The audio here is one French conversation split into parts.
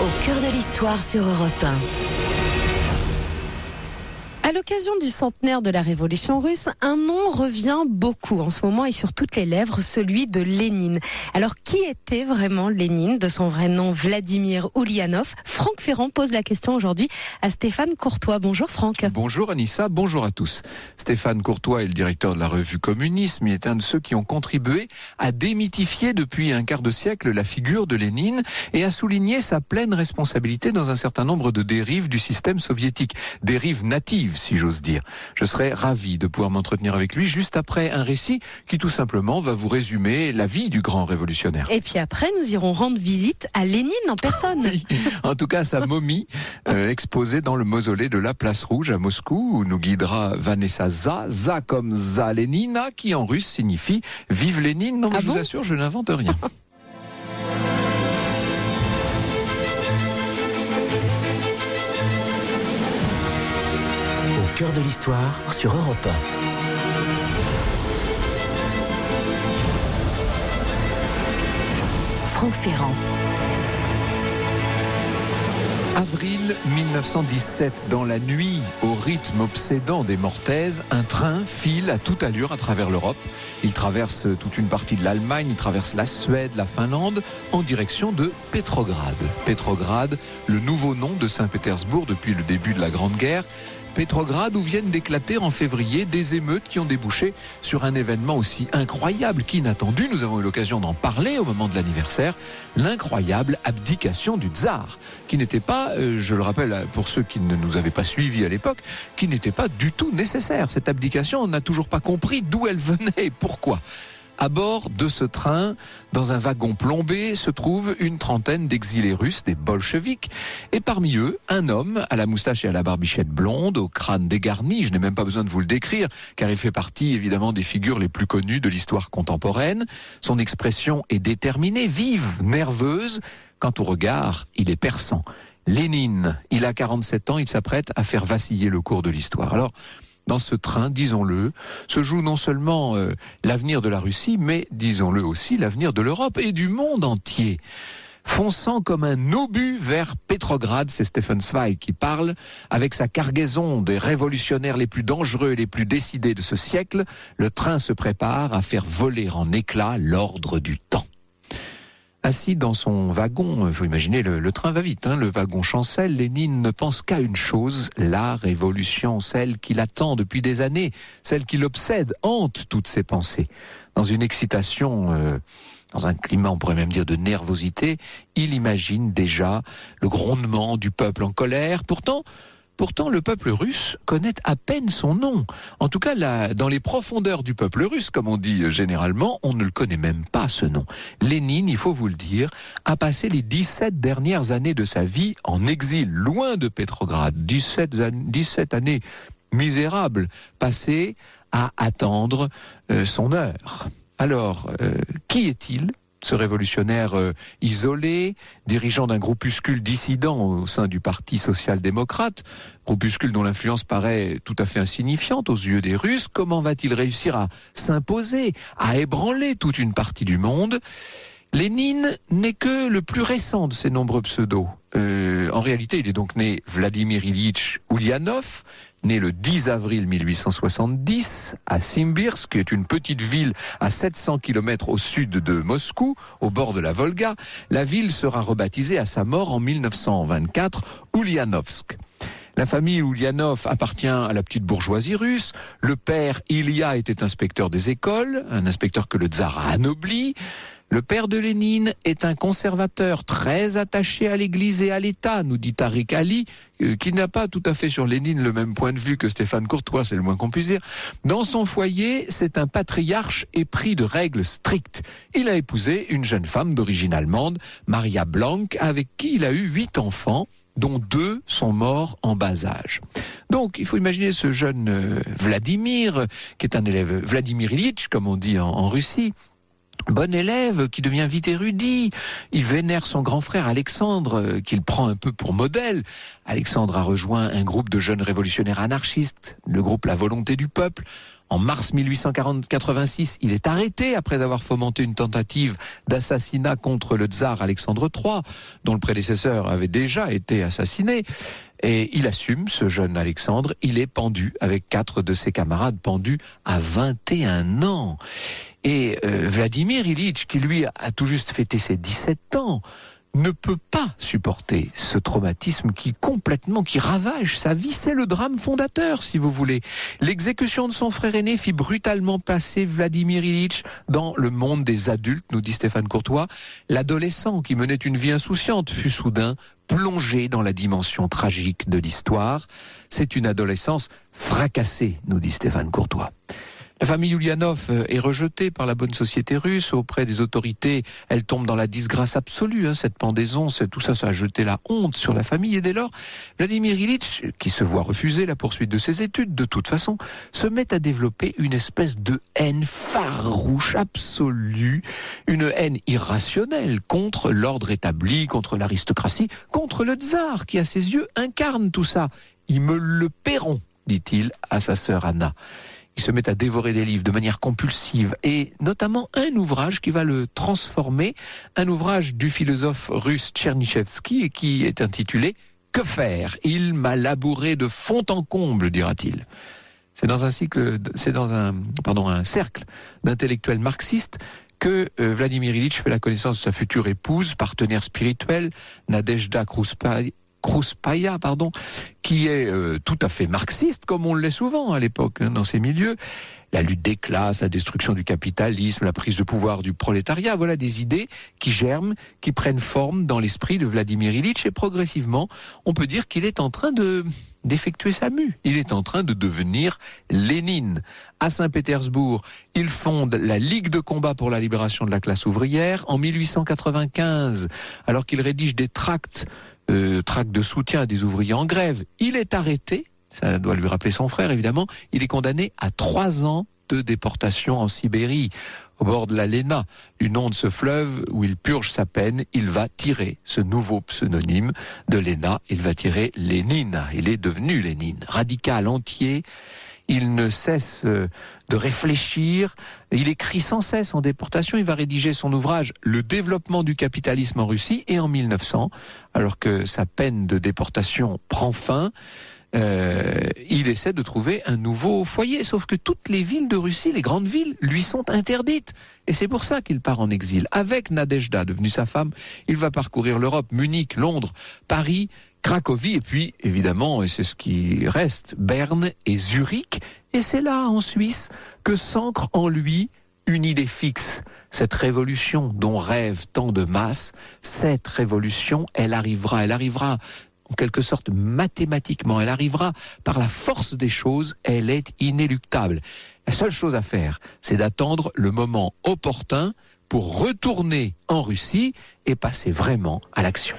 Au cœur de l'histoire sur Europe 1. À l'occasion du centenaire de la Révolution russe, un nom revient beaucoup en ce moment et sur toutes les lèvres, celui de Lénine. Alors, qui était vraiment Lénine, de son vrai nom Vladimir Ulyanov? Franck Ferrand pose la question aujourd'hui à Stéphane Courtois. Bonjour Franck. Bonjour Anissa, bonjour à tous. Stéphane Courtois est le directeur de la revue Communisme. Il est un de ceux qui ont contribué à démythifier depuis un quart de siècle la figure de Lénine et à souligner sa pleine responsabilité dans un certain nombre de dérives du système soviétique. Dérives natives, si j'ose dire. Je serais ravi de pouvoir m'entretenir avec lui juste après un récit qui tout simplement va vous résumer la vie du grand révolutionnaire. Et puis après, nous irons rendre visite à Lénine en personne. Oui. En tout cas, sa momie exposée dans le mausolée de la Place Rouge à Moscou, où nous guidera Vanessa Za comme Za Lénina, qui en russe signifie « Vive Lénine ». Non, mais je vous assure, je n'invente rien. Au cœur de l'histoire sur Europe 1. Franck Ferrand. Avril 1917, dans la nuit, au rythme obsédant des Mortaises, un train file à toute allure à travers l'Europe. Il traverse toute une partie de l'Allemagne, il traverse la Suède, la Finlande, en direction de Petrograd. Petrograd, le nouveau nom de Saint-Pétersbourg depuis le début de la Grande Guerre. Petrograd, où viennent d'éclater en février des émeutes qui ont débouché sur un événement aussi incroyable qu'inattendu. Nous avons eu l'occasion d'en parler au moment de l'anniversaire, l'incroyable abdication du tsar, qui n'était pas, je le rappelle pour ceux qui ne nous avaient pas suivis à l'époque, qui n'était pas du tout nécessaire. Cette abdication, on n'a toujours pas compris d'où elle venait et pourquoi. À bord de ce train, dans un wagon plombé, se trouve une trentaine d'exilés russes, des bolcheviks, et parmi eux, un homme à la moustache et à la barbichette blonde, au crâne dégarni. Je n'ai même pas besoin de vous le décrire, car il fait partie évidemment des figures les plus connues de l'histoire contemporaine. Son expression est déterminée, vive, nerveuse. Quant au regard, il est perçant. Lénine, il a 47 ans, il s'apprête à faire vaciller le cours de l'histoire. Alors, dans ce train, disons-le, se joue non seulement l'avenir de la Russie, mais, disons-le aussi, l'avenir de l'Europe et du monde entier. Fonçant comme un obus vers Petrograd, c'est Stefan Zweig qui parle, avec sa cargaison des révolutionnaires les plus dangereux et les plus décidés de ce siècle, le train se prépare à faire voler en éclats l'ordre du temps. Assis dans son wagon, il faut imaginer, le train va vite, le wagon chancelle, Lénine ne pense qu'à une chose, la révolution, celle qui l'attend depuis des années, celle qui l'obsède, hante toutes ses pensées. Dans une excitation, dans un climat, on pourrait même dire de nervosité, il imagine déjà le grondement du peuple en colère. Pourtant, le peuple russe connaît à peine son nom. En tout cas, dans les profondeurs du peuple russe, comme on dit généralement, on ne le connaît même pas, ce nom. Lénine, il faut vous le dire, a passé les 17 dernières années de sa vie en exil, loin de Petrograd. 17 années misérables, passées à attendre son heure. Alors, qui est-il ? Ce révolutionnaire isolé, dirigeant d'un groupuscule dissident au sein du Parti social-démocrate, groupuscule dont l'influence paraît tout à fait insignifiante aux yeux des Russes, comment va-t-il réussir à s'imposer, à ébranler toute une partie du monde ? Lénine n'est que le plus récent de ces nombreux pseudos. En réalité, il est donc né Vladimir Ilyich Ulyanov, né le 10 avril 1870 à Simbirsk, qui est une petite ville à 700 km au sud de Moscou, au bord de la Volga. La ville sera rebaptisée à sa mort en 1924 Ulyanovsk. La famille Ulyanov appartient à la petite bourgeoisie russe. Le père Ilya était inspecteur des écoles, un inspecteur que le tsar a anobli. Le père de Lénine est un conservateur très attaché à l'Église et à l'État, nous dit Tariq Ali, qui n'a pas tout à fait sur Lénine le même point de vue que Stéphane Courtois, c'est le moins qu'on puisse dire. Dans son foyer, c'est un patriarche épris de règles strictes. Il a épousé une jeune femme d'origine allemande, Maria Blank, avec qui il a eu 8 enfants, dont 2 sont morts en bas âge. Donc, il faut imaginer ce jeune Vladimir, qui est un élève, Vladimir Ilyich, comme on dit en Russie, bon élève, qui devient vite érudit. Il vénère son grand frère Alexandre, qu'il prend un peu pour modèle. Alexandre a rejoint un groupe de jeunes révolutionnaires anarchistes, le groupe La Volonté du Peuple. En mars 1886, il est arrêté après avoir fomenté une tentative d'assassinat contre le tsar Alexandre III, dont le prédécesseur avait déjà été assassiné. Et il assume, ce jeune Alexandre, il est pendu avec 4 de ses camarades, pendus à 21 ans. Et Vladimir Ilitch, qui lui a tout juste fêté ses 17 ans, ne peut pas supporter ce traumatisme qui ravage sa vie. C'est le drame fondateur, si vous voulez. L'exécution de son frère aîné fit brutalement passer Vladimir Ilitch dans le monde des adultes, nous dit Stéphane Courtois. L'adolescent qui menait une vie insouciante fut soudain plongé dans la dimension tragique de l'histoire. C'est une adolescence fracassée, nous dit Stéphane Courtois. La famille Ulyanov est rejetée par la bonne société russe. Auprès des autorités, elle tombe dans la disgrâce absolue. Cette pendaison, tout ça a jeté la honte sur la famille. Et dès lors, Vladimir Ilitch, qui se voit refuser la poursuite de ses études, de toute façon, se met à développer une espèce de haine farouche, absolue, une haine irrationnelle contre l'ordre établi, contre l'aristocratie, contre le tsar, qui à ses yeux incarne tout ça. Ils me le paieront, dit-il à sa sœur Anna. Il se met à dévorer des livres de manière compulsive, et notamment un ouvrage qui va le transformer, un ouvrage du philosophe russe Tchernychevski, et qui est intitulé « Que faire ? Il m'a labouré de fond en comble », dira-t-il. C'est dans un cercle d'intellectuels marxistes que Vladimir Ilitch fait la connaissance de sa future épouse, partenaire spirituelle, Nadezhda Krupskaya, qui est tout à fait marxiste, comme on l'est souvent à l'époque dans ces milieux. La lutte des classes, la destruction du capitalisme, la prise de pouvoir du prolétariat, voilà des idées qui germent, qui prennent forme dans l'esprit de Vladimir Ilitch, et progressivement, on peut dire qu'il est en train d'effectuer sa mue. Il est en train de devenir Lénine. À Saint-Pétersbourg, il fonde la Ligue de combat pour la libération de la classe ouvrière. En 1895, alors qu'il rédige des tracts de soutien à des ouvriers en grève, il est arrêté. Ça doit lui rappeler son frère, évidemment. Il est condamné à 3 ans de déportation en Sibérie, au bord de la Lena, du nom de ce fleuve où il purge sa peine. Il va tirer ce nouveau pseudonyme de Lena. Il va tirer Lénine. Il est devenu Lénine. Radical, entier. Il ne cesse de réfléchir. Il écrit sans cesse en déportation. Il va rédiger son ouvrage « Le développement du capitalisme en Russie ». Et en 1900, alors que sa peine de déportation prend fin, il essaie de trouver un nouveau foyer. Sauf que toutes les villes de Russie, les grandes villes, lui sont interdites. Et c'est pour ça qu'il part en exil. Avec Nadezhda, devenue sa femme, il va parcourir l'Europe, Munich, Londres, Paris, Cracovie, et puis, évidemment, et c'est ce qui reste, Berne et Zurich. Et c'est là, en Suisse, que s'ancre en lui une idée fixe. Cette révolution dont rêvent tant de masses, cette révolution, elle arrivera en quelque sorte mathématiquement, elle arrivera par la force des choses, elle est inéluctable. La seule chose à faire, c'est d'attendre le moment opportun pour retourner en Russie et passer vraiment à l'action.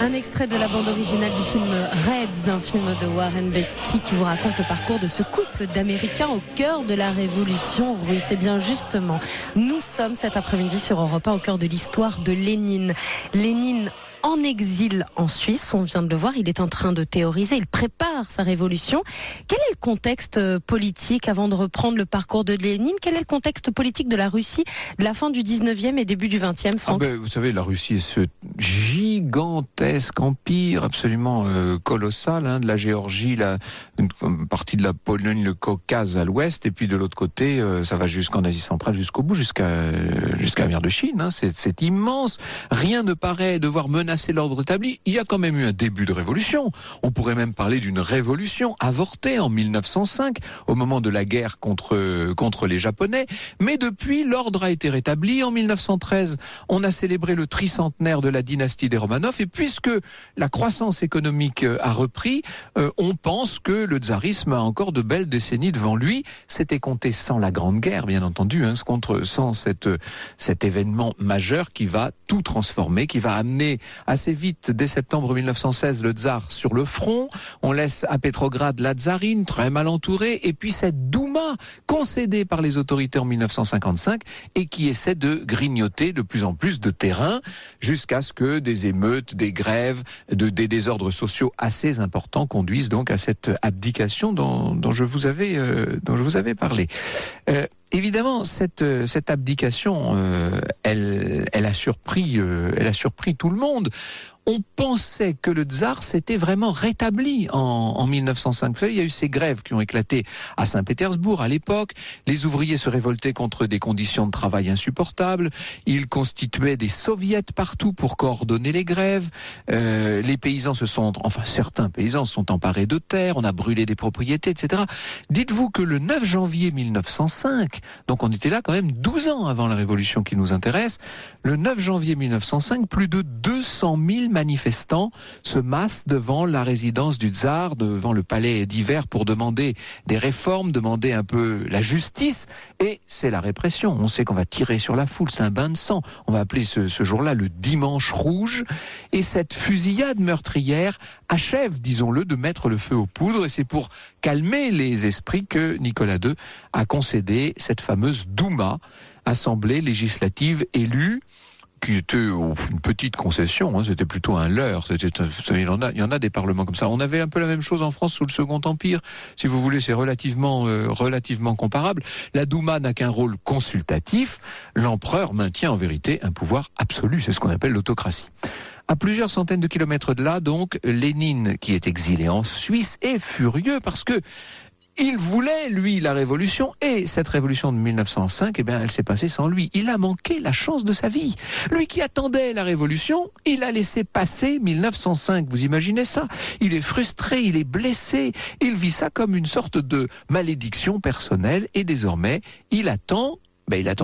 Un extrait de la bande originale du film Reds, un film de Warren Beatty qui vous raconte le parcours de ce couple d'Américains au cœur de la révolution russe. Et bien justement, nous sommes cet après-midi sur Europe 1 au cœur de l'histoire de Lénine. Lénine en exil en Suisse. On vient de le voir, il est en train de théoriser, il prépare sa révolution. Quel est le contexte politique, avant de reprendre le parcours de Lénine, quel est le contexte politique de la Russie de la fin du 19e et début du 20e, Franck? Vous savez, la Russie est ce gigantesque empire absolument colossal, de la Géorgie, une partie de la Pologne, le Caucase à l'ouest, et puis de l'autre côté, ça va jusqu'en Asie centrale, jusqu'au bout, jusqu'à la mer de Chine. C'est immense. Rien ne paraît devoir menacer l'ordre établi. Il y a quand même eu un début de révolution. On pourrait même parler d'une révolution avortée en 1905, au moment de la guerre contre les Japonais. Mais depuis, l'ordre a été rétabli. En 1913, on a célébré le tricentenaire de la dynastie des Romanov. Et puisque la croissance économique a repris, on pense que le tsarisme a encore de belles décennies devant lui. C'était compté sans la Grande Guerre, bien entendu, sans cet événement majeur qui va tout transformer, qui va amener assez vite, dès septembre 1916, le tsar sur le front. On laisse à Pétrograd la tsarine, très mal entourée, et puis cette Douma concédée par les autorités en 1955 et qui essaie de grignoter de plus en plus de terrain jusqu'à ce que des émeutes, des grèves, des désordres sociaux assez importants conduisent donc à cette abdication dont je vous avais parlé. Évidemment, cette abdication, elle a surpris tout le monde. On pensait que le tsar s'était vraiment rétabli en 1905. Vous savez, il y a eu ces grèves qui ont éclaté à Saint-Pétersbourg à l'époque. Les ouvriers se révoltaient contre des conditions de travail insupportables. Ils constituaient des soviets partout pour coordonner les grèves. Les paysans certains paysans se sont emparés de terres. On a brûlé des propriétés, etc. Dites-vous que le 9 janvier 1905, donc on était là quand même 12 ans avant la révolution qui nous intéresse, le 9 janvier 1905, plus de 200 000 manifestants se massent devant la résidence du tsar, devant le palais d'hiver pour demander des réformes, demander un peu la justice, et c'est la répression. On sait qu'on va tirer sur la foule, c'est un bain de sang. On va appeler ce jour-là le dimanche rouge, et cette fusillade meurtrière achève, disons-le, de mettre le feu aux poudres, et c'est pour calmer les esprits que Nicolas II a concédé cette fameuse Douma, assemblée législative élue, qui était une petite concession, c'était plutôt un leurre. Il y en a des parlements comme ça. On avait un peu la même chose en France sous le Second Empire. Si vous voulez, c'est relativement comparable. La Douma n'a qu'un rôle consultatif. L'empereur maintient en vérité un pouvoir absolu. C'est ce qu'on appelle l'autocratie. À plusieurs centaines de kilomètres de là, donc, Lénine, qui est exilé en Suisse, est furieux parce que il voulait, lui, la révolution, et cette révolution de 1905, elle s'est passée sans lui. Il a manqué la chance de sa vie. Lui qui attendait la révolution, il a laissé passer 1905. Vous imaginez ça? Il est frustré, il est blessé, il vit ça comme une sorte de malédiction personnelle, et désormais, il attend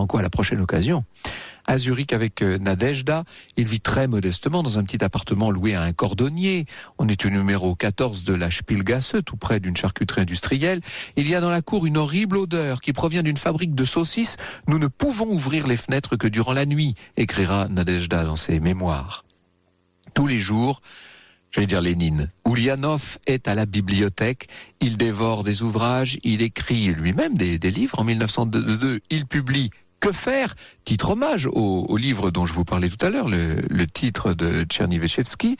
quoi? La prochaine occasion. À Zurich avec Nadejda, il vit très modestement dans un petit appartement loué à un cordonnier. On est au numéro 14 de la Spielgasse, tout près d'une charcuterie industrielle. Il y a dans la cour une horrible odeur qui provient d'une fabrique de saucisses. Nous ne pouvons ouvrir les fenêtres que durant la nuit, écrira Nadejda dans ses mémoires. Tous les jours, j'allais dire Lénine. Oulianov est à la bibliothèque, il dévore des ouvrages, il écrit lui-même des livres. En 1902, il publie Que faire? Titre hommage au livre dont je vous parlais tout à l'heure, le titre de Tchernyveshevsky,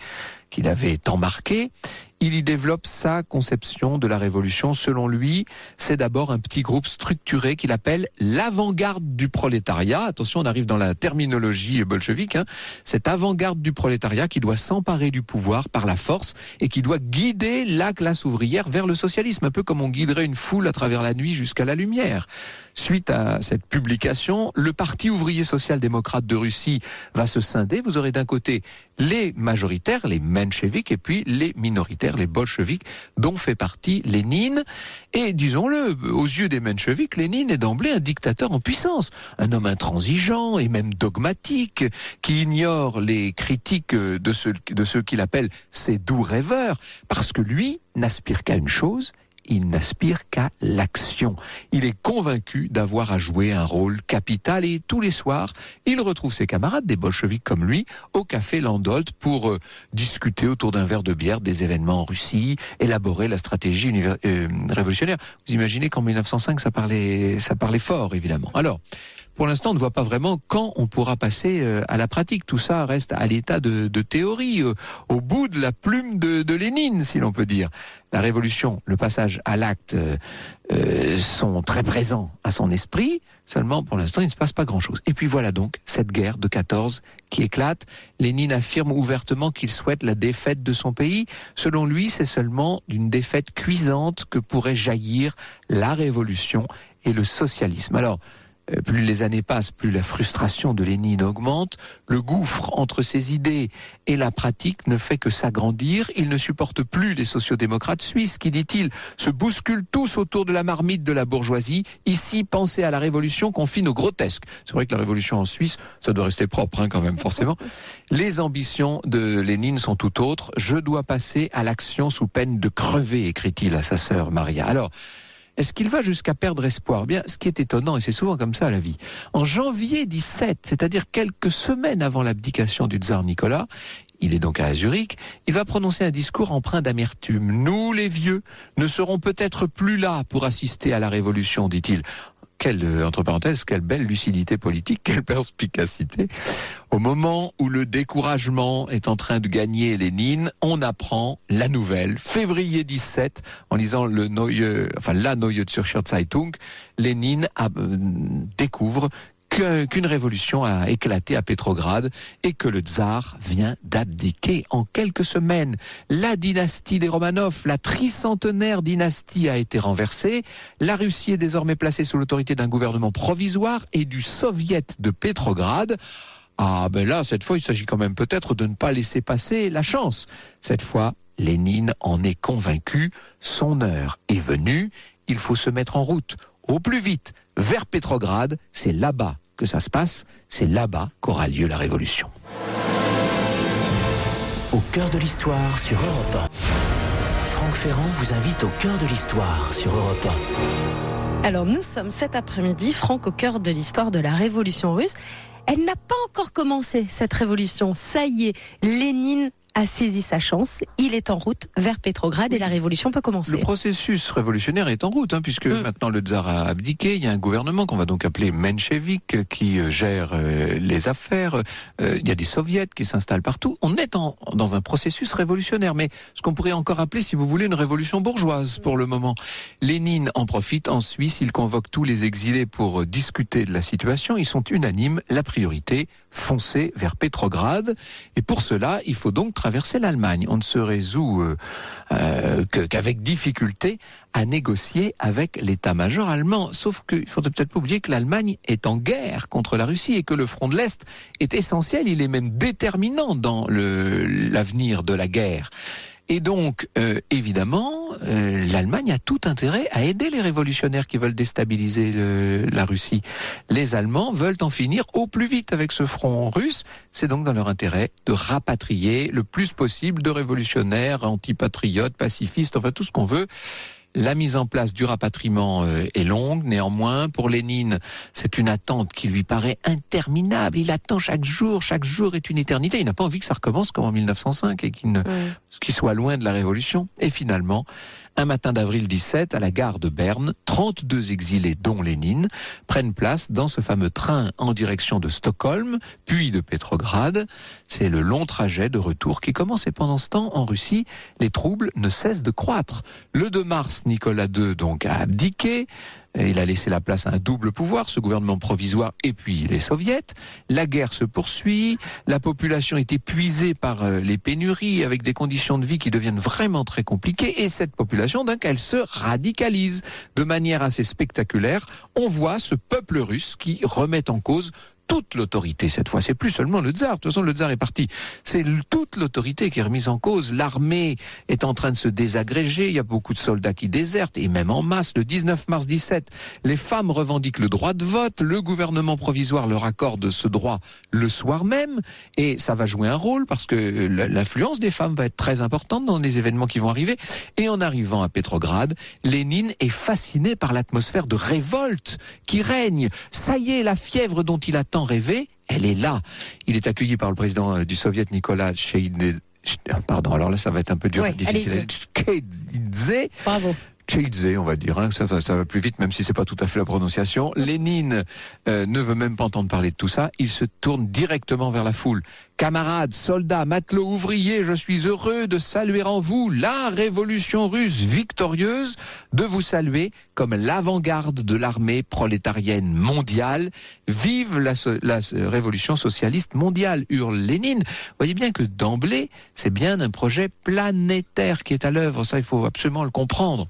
qu'il avait tant marqué. Il y développe sa conception de la révolution. Selon lui, c'est d'abord un petit groupe structuré qu'il appelle l'avant-garde du prolétariat. Attention, on arrive dans la terminologie bolchevique. Cette avant-garde du prolétariat qui doit s'emparer du pouvoir par la force et qui doit guider la classe ouvrière vers le socialisme, un peu comme on guiderait une foule à travers la nuit jusqu'à la lumière. Suite à cette publication, le Parti ouvrier social-démocrate de Russie va se scinder. Vous aurez d'un côté les majoritaires, les mencheviks, et puis les minoritaires, les bolcheviks, dont fait partie Lénine. Et disons-le, aux yeux des mencheviks, Lénine est d'emblée un dictateur en puissance, un homme intransigeant et même dogmatique, qui ignore les critiques de ceux qu'il appelle ses doux rêveurs, parce que lui n'aspire qu'à une chose, il n'aspire qu'à l'action. Il est convaincu d'avoir à jouer un rôle capital et tous les soirs, il retrouve ses camarades, des bolcheviks comme lui, au café Landolt pour discuter autour d'un verre de bière des événements en Russie, élaborer la stratégie révolutionnaire. Vous imaginez qu'en 1905, ça parlait fort, évidemment. Alors, pour l'instant, on ne voit pas vraiment quand on pourra passer à la pratique. Tout ça reste à l'état de théorie, au bout de la plume de Lénine, si l'on peut dire. La révolution, le passage à l'acte sont très présents à son esprit, seulement pour l'instant il ne se passe pas grand-chose. Et puis voilà donc cette guerre de 14 qui éclate. Lénine affirme ouvertement qu'il souhaite la défaite de son pays. Selon lui, c'est seulement d'une défaite cuisante que pourrait jaillir la révolution et le socialisme. Alors, plus les années passent, plus la frustration de Lénine augmente. Le gouffre entre ses idées et la pratique ne fait que s'agrandir. Il ne supporte plus les sociodémocrates suisses qui, dit-il, se bousculent tous autour de la marmite de la bourgeoisie. Ici, penser à la révolution confine au grotesque. C'est vrai que la révolution en Suisse, ça doit rester propre quand même, forcément. Les ambitions de Lénine sont tout autres. Je dois passer à l'action sous peine de crever, écrit-il à sa sœur Maria. Alors, est-ce qu'il va jusqu'à perdre espoir ? Bien, ce qui est étonnant, et c'est souvent comme ça la vie, en janvier 17, c'est-à-dire quelques semaines avant l'abdication du tsar Nicolas, il est donc à Zurich, il va prononcer un discours empreint d'amertume. « Nous, les vieux, ne serons peut-être plus là pour assister à la révolution », dit-il. Entre parenthèses, quelle belle lucidité politique, quelle perspicacité. Au moment où le découragement est en train de gagner Lénine, on apprend la nouvelle. Février 17, en lisant la Neue Zürcher Zeitung, Lénine découvre qu'une révolution a éclaté à Pétrograd et que le tsar vient d'abdiquer en quelques semaines. La dynastie des Romanov, la tricentenaire dynastie a été renversée. La Russie est désormais placée sous l'autorité d'un gouvernement provisoire et du soviet de Pétrograd. Ah ben là, cette fois, il s'agit quand même peut-être de ne pas laisser passer la chance. Cette fois, Lénine en est convaincu. Son heure est venue. Il faut se mettre en route au plus vite vers Pétrograd. C'est là-bas que ça se passe. C'est là-bas qu'aura lieu la révolution. Au cœur de l'histoire sur Europe 1. Franck Ferrand vous invite au cœur de l'histoire sur Europe 1. Alors nous sommes cet après-midi, Franck, au cœur de l'histoire de la révolution russe. Elle n'a pas encore commencé, cette révolution. Ça y est, Lénine a saisi sa chance. Il est en route vers Pétrograd et la révolution peut commencer. Le processus révolutionnaire est en route, puisque maintenant le tsar a abdiqué. Il y a un gouvernement qu'on va donc appeler menchevique qui gère les affaires. Il y a des soviets qui s'installent partout. On est dans un processus révolutionnaire, mais ce qu'on pourrait encore appeler, si vous voulez, une révolution bourgeoise pour le moment. Lénine en profite. En Suisse, il convoque tous les exilés pour discuter de la situation. Ils sont unanimes. La priorité, foncer vers Pétrograd. Et pour cela, il faut donc traverser l'Allemagne. On ne se résout qu'avec difficulté à négocier avec l'état-major allemand. Sauf qu'il ne faudrait peut-être pas oublier que l'Allemagne est en guerre contre la Russie et que le front de l'Est est essentiel. Il est même déterminant dans l'avenir de la guerre. Et donc, évidemment, l'Allemagne a tout intérêt à aider les révolutionnaires qui veulent déstabiliser la Russie. Les Allemands veulent en finir au plus vite avec ce front russe. C'est donc dans leur intérêt de rapatrier le plus possible de révolutionnaires, antipatriotes, pacifistes, enfin tout ce qu'on veut. La mise en place du rapatriement est longue, néanmoins. Pour Lénine, c'est une attente qui lui paraît interminable. Il attend chaque jour est une éternité. Il n'a pas envie que ça recommence comme en 1905 et qu'il soit loin de la révolution. Et finalement, un matin d'avril 17, à la gare de Berne, 32 exilés, dont Lénine, prennent place dans ce fameux train en direction de Stockholm, puis de Pétrograd. C'est le long trajet de retour qui commence. Et pendant ce temps, en Russie, les troubles ne cessent de croître. Le 2 mars, Nicolas II donc a abdiqué. Il a laissé la place à un double pouvoir, ce gouvernement provisoire et puis les soviets. La guerre se poursuit, la population est épuisée par les pénuries, avec des conditions de vie qui deviennent vraiment très compliquées, et cette population, donc, elle se radicalise de manière assez spectaculaire. On voit ce peuple russe qui remet en cause toute l'autorité cette fois. C'est plus seulement le tsar. De toute façon, le tsar est parti. C'est toute l'autorité qui est remise en cause. L'armée est en train de se désagréger. Il y a beaucoup de soldats qui désertent, et même en masse. Le 19 mars 17, les femmes revendiquent le droit de vote. Le gouvernement provisoire leur accorde ce droit le soir même. Et ça va jouer un rôle parce que l'influence des femmes va être très importante dans les événements qui vont arriver. Et en arrivant à Pétrograd, Lénine est fasciné par l'atmosphère de révolte qui règne. Ça y est, la fièvre dont il a tant rêvé, elle est là. Il est accueilli par le président du Soviet, Nicolas Pardon, alors là ça va être un peu dur, difficile. Bravo. Tcheidze, on va dire, hein, ça va plus vite, même si c'est pas tout à fait la prononciation. Lénine ne veut même pas entendre parler de tout ça. Il se tourne directement vers la foule. Camarades, soldats, matelots, ouvriers, je suis heureux de saluer en vous la révolution russe victorieuse, de vous saluer comme l'avant-garde de l'armée prolétarienne mondiale. Vive la révolution socialiste mondiale, hurle Lénine. Vous voyez bien que d'emblée, c'est bien un projet planétaire qui est à l'œuvre. Ça, il faut absolument le comprendre.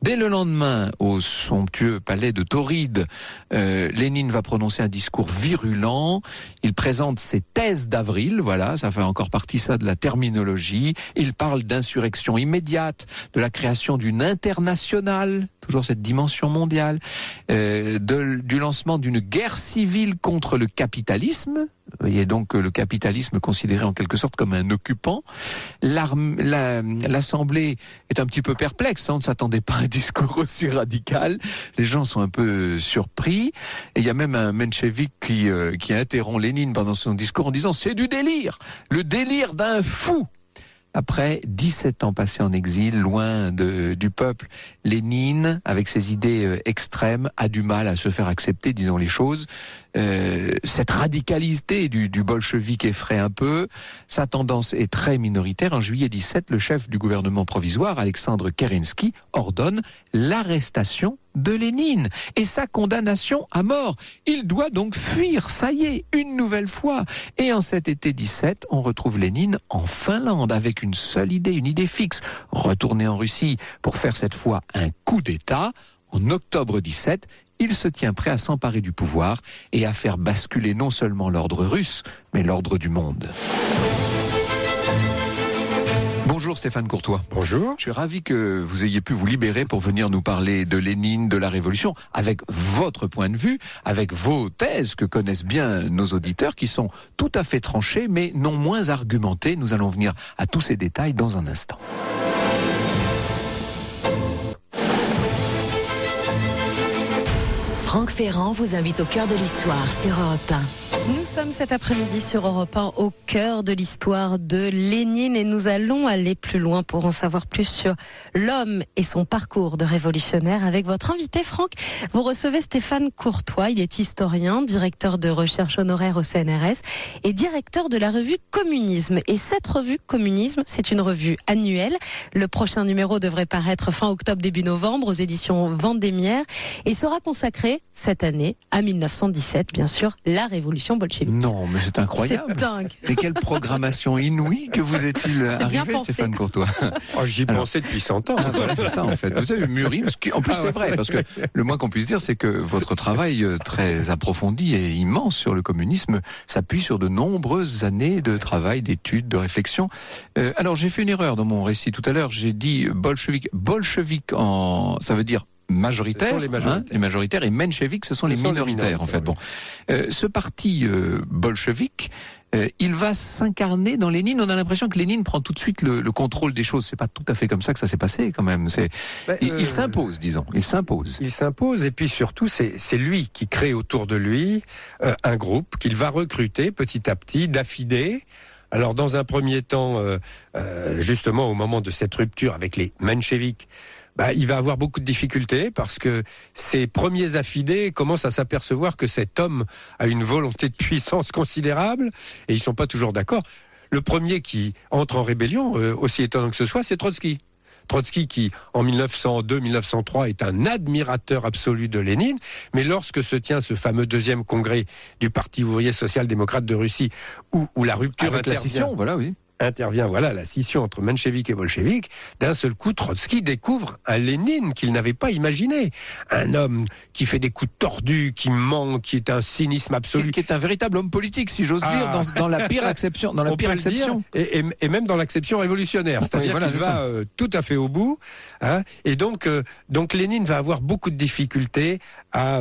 Dès le lendemain, au somptueux palais de Tauride, Lénine va prononcer un discours virulent. Il présente ses thèses d'avril, voilà, ça fait encore partie ça de la terminologie. Il parle d'insurrection immédiate, de la création d'une internationale, toujours cette dimension mondiale, du lancement d'une guerre civile contre le capitalisme. Vous voyez donc le capitalisme considéré en quelque sorte comme un occupant. L'Assemblée est un petit peu perplexe, on ne s'attendait pas à un discours aussi radical. Les gens sont un peu surpris. Et il y a même un menchevique qui interrompt Lénine pendant son discours en disant « c'est du délire, le délire d'un fou ». Après 17 ans passés en exil, loin du peuple, Lénine, avec ses idées extrêmes, a du mal à se faire accepter, disons les choses. Cette radicalité du bolchevique effraie un peu. Sa tendance est très minoritaire. En juillet 17, le chef du gouvernement provisoire, Alexandre Kerensky, ordonne l'arrestation de Lénine et sa condamnation à mort. Il doit donc fuir, ça y est, une nouvelle fois. Et en cet été 17, on retrouve Lénine en Finlande avec une seule idée, une idée fixe. Retourner en Russie pour faire cette fois un coup d'État. En octobre 17, il se tient prêt à s'emparer du pouvoir et à faire basculer non seulement l'ordre russe, mais l'ordre du monde. Bonjour Stéphane Courtois. Bonjour. Je suis ravi que vous ayez pu vous libérer pour venir nous parler de Lénine, de la Révolution, avec votre point de vue, avec vos thèses que connaissent bien nos auditeurs, qui sont tout à fait tranchées, mais non moins argumentées. Nous allons venir à tous ces détails dans un instant. Franck Ferrand vous invite au cœur de l'histoire sur Europe 1. Nous sommes cet après-midi sur Europe 1 au cœur de l'histoire de Lénine et nous allons aller plus loin pour en savoir plus sur l'homme et son parcours de révolutionnaire avec votre invité Franck. Vous recevez Stéphane Courtois, il est historien, directeur de recherche honoraire au CNRS et directeur de la revue Communisme. Et cette revue Communisme, c'est une revue annuelle. Le prochain numéro devrait paraître fin octobre, début novembre aux éditions Vendémiaire et sera consacré cette année à 1917, bien sûr, la révolution bolchevique. Non, mais c'est incroyable. C'est dingue. Mais quelle programmation inouïe que vous est-il arrivé, Stéphane Courtois? J'y pensais depuis 100 ans. Voilà, c'est ça en fait. Vous avez mûri, parce qu'en plus c'est vrai, parce que le moins qu'on puisse dire, c'est que votre travail très approfondi et immense sur le communisme s'appuie sur de nombreuses années de travail, d'études, de réflexion. Alors j'ai fait une erreur dans mon récit tout à l'heure. J'ai dit bolchevique. Bolchevique ça veut dire majoritaire, les majoritaires, et mencheviks, ce sont les minoritaires, en fait. Bon, ce parti bolchevique, il va s'incarner dans Lénine. On a l'impression que Lénine prend tout de suite le contrôle des choses. C'est pas tout à fait comme ça que ça s'est passé, quand même. Il s'impose, disons. Il s'impose. Il s'impose, et puis surtout, c'est lui qui crée autour de lui un groupe qu'il va recruter petit à petit, d'affidés. Alors, dans un premier temps, justement, au moment de cette rupture avec les mencheviks, il va avoir beaucoup de difficultés parce que ses premiers affidés commencent à s'apercevoir que cet homme a une volonté de puissance considérable et ils sont pas toujours d'accord. Le premier qui entre en rébellion, aussi étonnant que ce soit, c'est Trotsky. Trotsky qui, en 1902-1903, est un admirateur absolu de Lénine, mais lorsque se tient ce fameux deuxième congrès du Parti ouvrier social-démocrate de Russie, où la rupture avec la scission, intervient, la scission entre mencheviks et bolcheviks, d'un seul coup, Trotsky découvre un Lénine qu'il n'avait pas imaginé. Un homme qui fait des coups tordus, qui ment, qui est un cynisme absolu. Qui est un véritable homme politique, si j'ose dire, dans la pire acception. Dans la pire acception. Et même dans l'acception révolutionnaire. C'est-à-dire qu'il va tout à fait au bout. Et donc Lénine va avoir beaucoup de difficultés à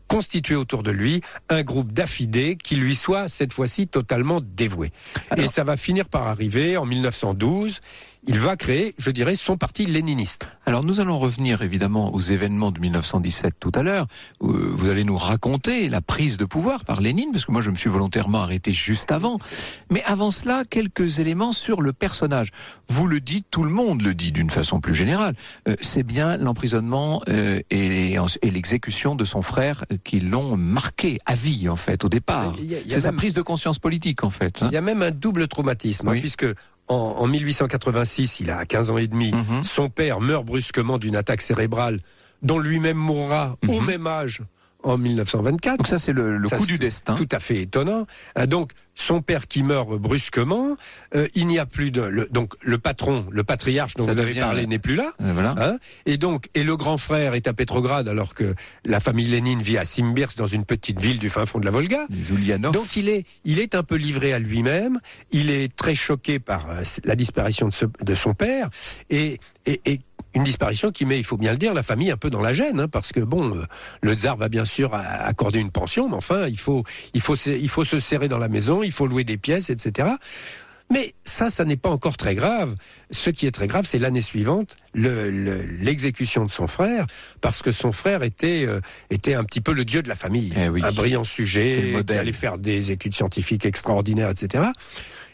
constituer autour de lui un groupe d'affidés qui lui soit, cette fois-ci, totalement dévoué. Alors, et ça va finir par arriver en 1912. il va créer, je dirais, son parti léniniste. Alors nous allons revenir évidemment aux événements de 1917 tout à l'heure. Vous allez nous raconter la prise de pouvoir par Lénine, parce que moi je me suis volontairement arrêté juste avant. Mais avant cela, quelques éléments sur le personnage. Vous le dites, tout le monde le dit d'une façon plus générale. C'est bien l'emprisonnement et l'exécution de son frère qui l'ont marqué à vie en fait au départ. C'est sa prise de conscience politique en fait. Il y a même un double traumatisme, oui. Puisque en 1886, il a 15 ans et demi, son père meurt brusquement d'une attaque cérébrale dont lui-même mourra au même âge en 1924. Donc ça c'est le coup du destin. Tout à fait étonnant. Donc son père qui meurt brusquement, il n'y a plus donc le patron, le patriarche dont vous avez parlé n'est plus là. Voilà. Et le grand frère est à Pétrograd alors que la famille Lénine vit à Simbirsk dans une petite ville du fin fond de la Volga. Les Ulyanov. Donc il est un peu livré à lui-même. Il est très choqué par la disparition de son père et une disparition qui met, il faut bien le dire, la famille un peu dans la gêne, parce que le tsar va bien sûr accorder une pension, mais enfin il faut se serrer dans la maison, il faut louer des pièces, etc. Mais ça n'est pas encore très grave. Ce qui est très grave, c'est l'année suivante, l'exécution de son frère, parce que son frère était un petit peu le dieu de la famille, un brillant sujet, qui allait faire des études scientifiques extraordinaires, etc.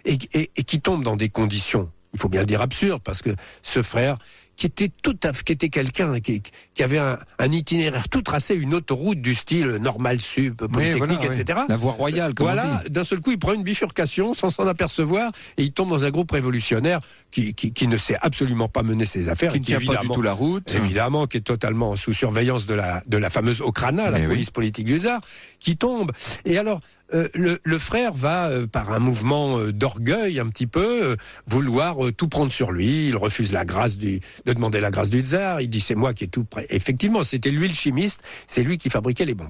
Et qui tombe dans des conditions, il faut bien le dire, absurdes, parce que ce frère qui était quelqu'un qui avait un itinéraire tout tracé, une autoroute du style normal sup, polytechnique, etc. La voie royale, comme on dit. D'un seul coup, il prend une bifurcation sans s'en apercevoir et il tombe dans un groupe révolutionnaire qui ne sait absolument pas mener ses affaires. Qui ne tient pas du tout la route. Évidemment, qui est totalement sous surveillance de la fameuse Okhrana, la police politique du tsar, qui tombe. Et alors, le frère va, par un mouvement d'orgueil un petit peu, vouloir tout prendre sur lui. Il refuse de demander la grâce du tsar. Il dit c'est moi qui ai tout prêt. Effectivement, c'était lui le chimiste, c'est lui qui fabriquait les bombes.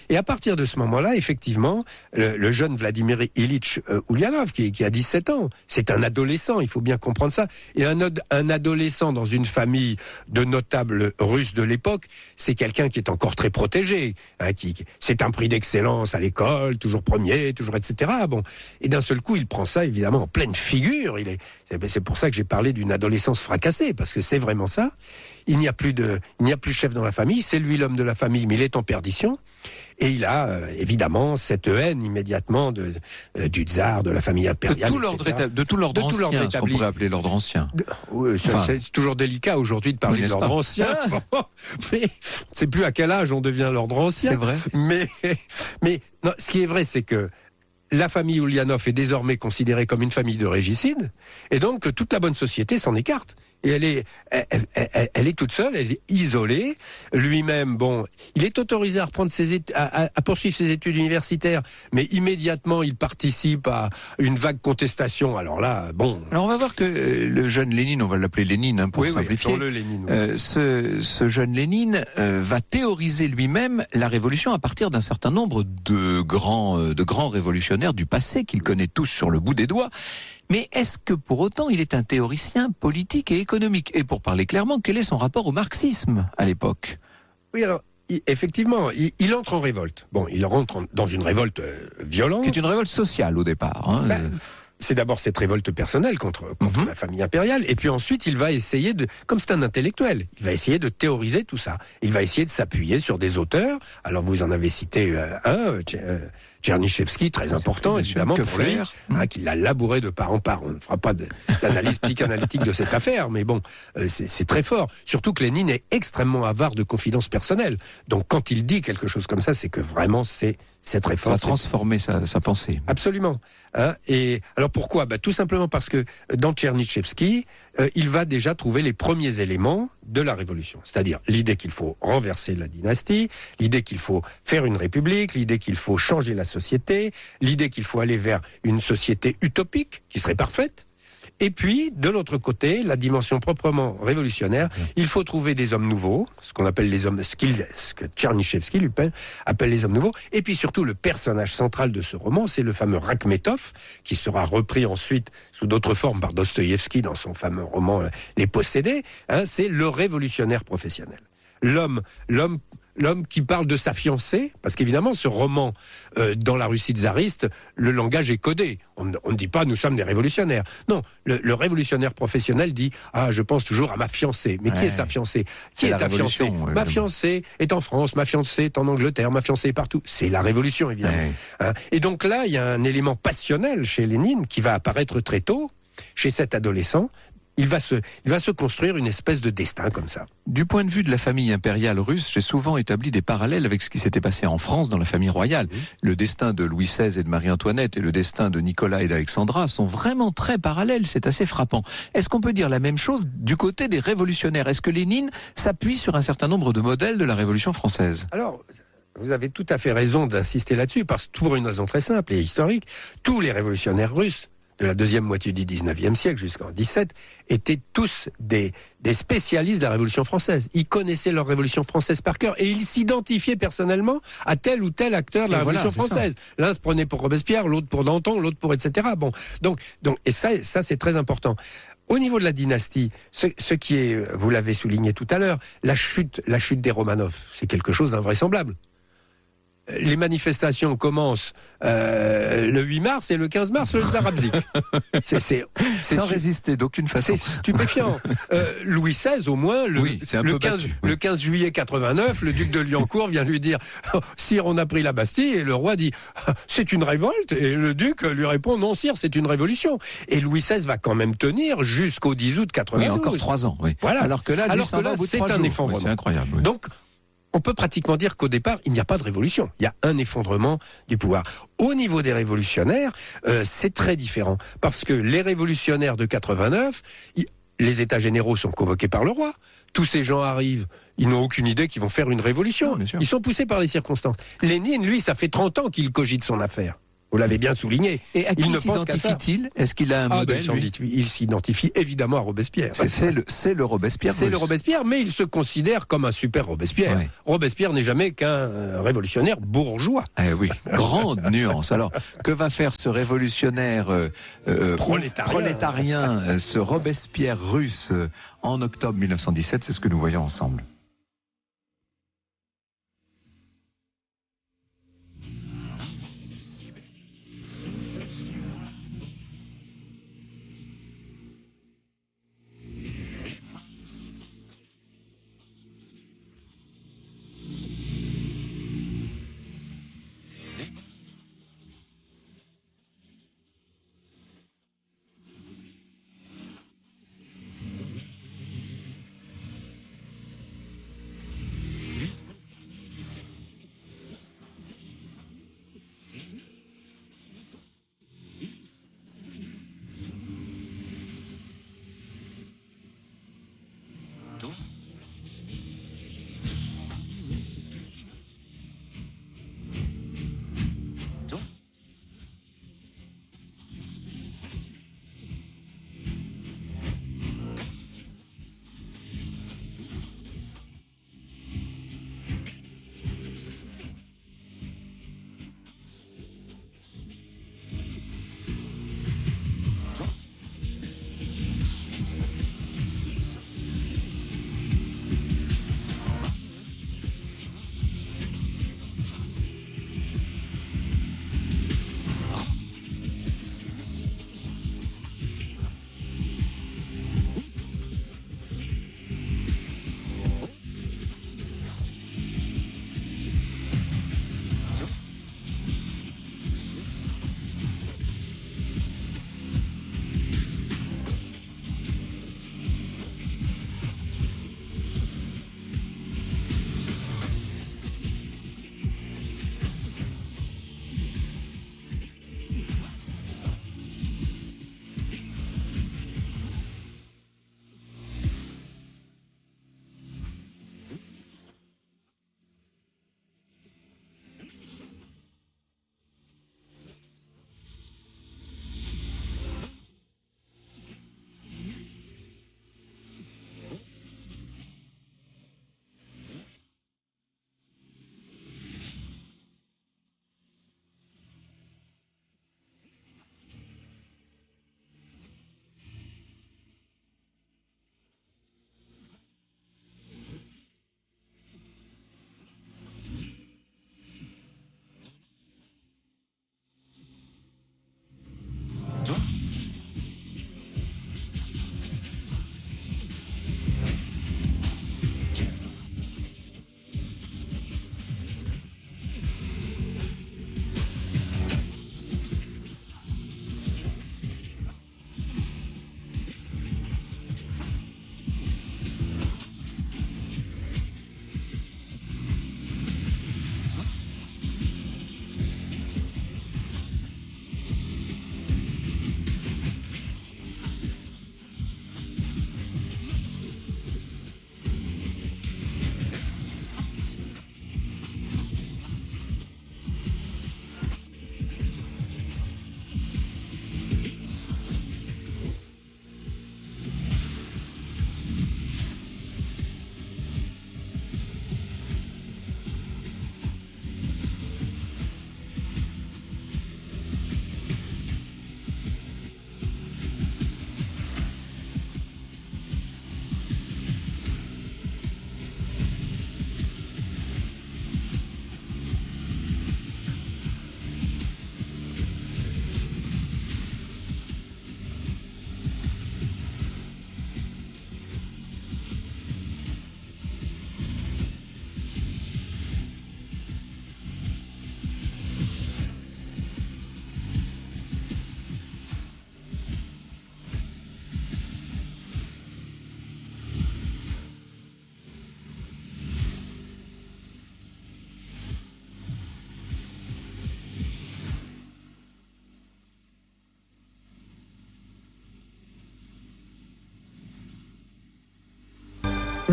Et à partir de ce moment-là, effectivement, le jeune Vladimir Ilitch Ulyanov, qui a 17 ans, c'est un adolescent, il faut bien comprendre ça. Et un adolescent dans une famille de notables russes de l'époque, c'est quelqu'un qui est encore très protégé. C'est un prix d'excellence à l'école, toujours premier, toujours etc. Et d'un seul coup, il prend ça évidemment en pleine figure. C'est pour ça que j'ai parlé d'une adolescence fracassée, parce que c'est vraiment ça. Il n'y a plus chef dans la famille, c'est lui l'homme de la famille, mais il est en perdition. Et il a évidemment cette haine immédiatement du tsar, de la famille impériale, de tout l'ordre ancien, ce qu'on pourrait appeler l'ordre ancien. C'est toujours délicat aujourd'hui de parler de l'ordre ancien. Mais c'est plus à quel âge on devient l'ordre ancien. C'est vrai. Mais non, ce qui est vrai, c'est que la famille Ulyanov est désormais considérée comme une famille de régicides, et donc toute la bonne société s'en écarte. Et elle est toute seule, elle est isolée. Lui-même, il est autorisé à reprendre à poursuivre ses études universitaires, mais immédiatement il participe à une vague contestation. Alors là, Alors on va voir que le jeune Lénine, on va l'appeler Lénine pour simplifier. Le Lénine, ce jeune Lénine va théoriser lui-même la révolution à partir d'un certain nombre de grands révolutionnaires du passé qu'il connaît tous sur le bout des doigts. Mais est-ce que pour autant il est un théoricien politique et économique? Et pour parler clairement, quel est son rapport au marxisme à l'époque? Oui, alors, effectivement, il entre en révolte. Il rentre dans une révolte violente. Qui est une révolte sociale au départ. C'est d'abord cette révolte personnelle contre la famille impériale, et puis ensuite il va essayer comme c'est un intellectuel, il va essayer de théoriser tout ça. Il va essayer de s'appuyer sur des auteurs. Alors vous en avez cité Tchernyshevski, très important évidemment pour lui, qui l'a labouré de part en part. On ne fera pas d'analyse psychanalytique de cette affaire, mais c'est très fort. Surtout que Lénine est extrêmement avare de confidences personnelles. Donc quand il dit quelque chose comme ça, c'est que vraiment c'est très fort. Ça a transformé sa pensée. Absolument. Et alors pourquoi? Tout simplement parce que dans Tchernyshevski, il va déjà trouver les premiers éléments de la révolution. C'est-à-dire l'idée qu'il faut renverser la dynastie, l'idée qu'il faut faire une république, l'idée qu'il faut changer la société, l'idée qu'il faut aller vers une société utopique qui serait parfaite. Et puis, de l'autre côté, la dimension proprement révolutionnaire, il faut trouver des hommes nouveaux, ce qu'on appelle les hommes, ce que Tchernyshevski lui appelle les hommes nouveaux. Et puis surtout, le personnage central de ce roman, c'est le fameux Rakhmetov, qui sera repris ensuite sous d'autres formes par Dostoïevski dans son fameux roman Les Possédés. C'est le révolutionnaire professionnel. L'homme l'homme qui parle de sa fiancée, parce qu'évidemment, ce roman, dans la Russie tsariste, le langage est codé. On ne dit pas « nous sommes des révolutionnaires ». Non, le révolutionnaire professionnel dit « ah, je pense toujours à ma fiancée ». Mais qui est sa fiancée? Qui est ta fiancée? Ma fiancée est en France, ma fiancée est en Angleterre, ma fiancée est partout. C'est la révolution, évidemment. Hein? Et donc là, il y a un élément passionnel chez Lénine qui va apparaître très tôt, chez cet adolescent. Il va se construire une espèce de destin comme ça. Du point de vue de la famille impériale russe, j'ai souvent établi des parallèles avec ce qui s'était passé en France dans la famille royale. Le destin de Louis XVI et de Marie-Antoinette et le destin de Nicolas et d'Alexandra sont vraiment très parallèles, c'est assez frappant. Est-ce qu'on peut dire la même chose du côté des révolutionnaires? Est-ce que Lénine s'appuie sur un certain nombre de modèles de la Révolution française? Alors, vous avez tout à fait raison d'insister là-dessus, parce que pour une raison très simple et historique, tous les révolutionnaires russes de la deuxième moitié du 19e siècle jusqu'en 17 étaient tous des spécialistes de la Révolution française. Ils connaissaient leur Révolution française par cœur et ils s'identifiaient personnellement à tel ou tel acteur de la Révolution française. L'un se prenait pour Robespierre, l'autre pour Danton, l'autre pour etc. Bon, donc et ça c'est très important. Au niveau de la dynastie, ce qui est, vous l'avez souligné tout à l'heure, la chute des Romanov, c'est quelque chose d'invraisemblable. Les manifestations commencent le 8 mars et le 15 mars, le Zarabzik. C'est sans résister d'aucune façon. C'est stupéfiant. Louis XVI, au moins, le 15 juillet 89, le duc de Liancourt vient lui dire « Sire, on a pris la Bastille » et le roi dit « C'est une révolte » et le duc lui répond « Non, sire, c'est une révolution ». Et Louis XVI va quand même tenir jusqu'au 10 août 92. Oui, encore 3 ans. Oui. Voilà. Alors que là, c'est un effondrement. Oui, c'est incroyable. Oui. Donc, on peut pratiquement dire qu'au départ, il n'y a pas de révolution. Il y a un effondrement du pouvoir. Au niveau des révolutionnaires, c'est très différent. Parce que les révolutionnaires de 89, les états généraux sont convoqués par le roi. Tous ces gens arrivent, ils n'ont aucune idée qu'ils vont faire une révolution. Non, ils sont poussés par les circonstances. Lénine, lui, ça fait 30 ans qu'il cogite son affaire. Vous l'avez bien souligné. Et à qui s'identifie-t-il? Est-ce qu'il a un modèle? Il s'identifie évidemment à Robespierre. C'est le Robespierre. C'est le Robespierre, mais il se considère comme un super Robespierre. Ouais. Robespierre n'est jamais qu'un révolutionnaire bourgeois. Eh oui, grande nuance. Alors, que va faire ce révolutionnaire prolétarien, ce Robespierre russe en octobre 1917? C'est ce que nous voyons ensemble.